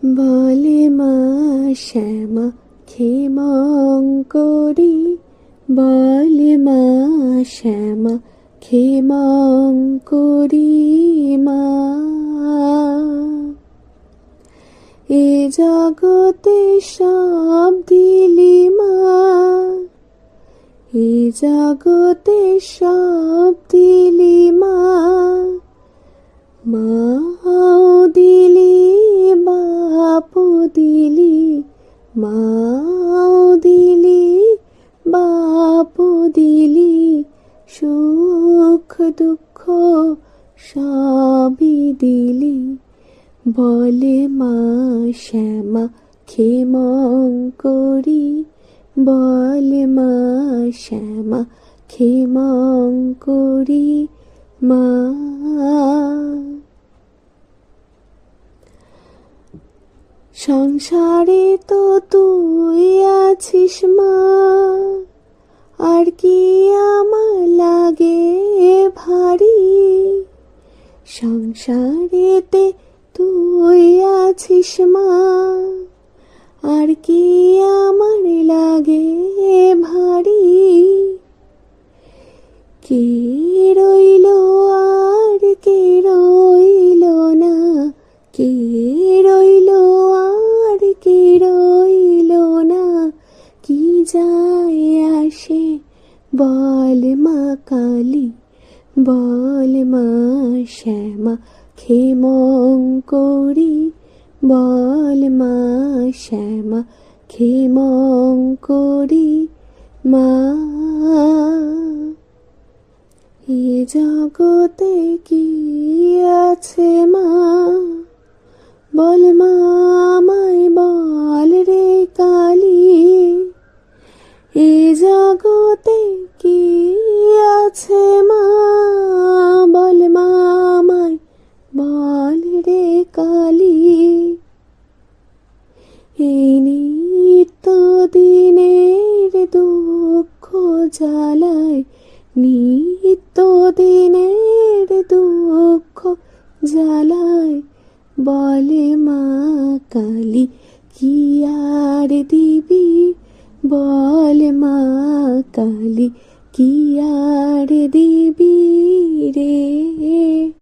বলে মা শ্যামা ক্ষেমঙ্করী, বলে মা শ্যামা ক্ষেমঙ্করী মা। এ জগতে সব দিলি মা, এ জগতে সব দিলি মা, মাও দিলি বাপু দিলি, মাও দিলি বাপু দিলি, সুখ দুঃখ সবই দিলি। বলে মা শ্যামা ক্ষেমঙ্করী, বলে মা শ্যামা ক্ষেমঙ্করী মা। সংসারে তো তুই আছিস মা, আর কি আমার লাগে ভারী। সংসারেতে তুই আছিস মা, আর কি আমার লাগে ভারী। কে রইল আর কে রইল না, কে রইল আর কে রইল না, কি যায় আসে বল মা কালী। বল মা শ্যামা ক্ষেমঙ্করী, বল মা শ্যামা ক্ষেমঙ্করী মা। এ জগতে কি আছে মা, বল মা আমায় বল রে কালী। এ জগতে কি আছে মা, বল মা আমায় বল রে কালী। এই নিত্য দিনের দুঃখ জ্বালায়, নিত্য দিনের দুঃখ জ্বালায়, বলে মা কালী কি আর দিবি, বলে মা কালী কি আর দিবি রে।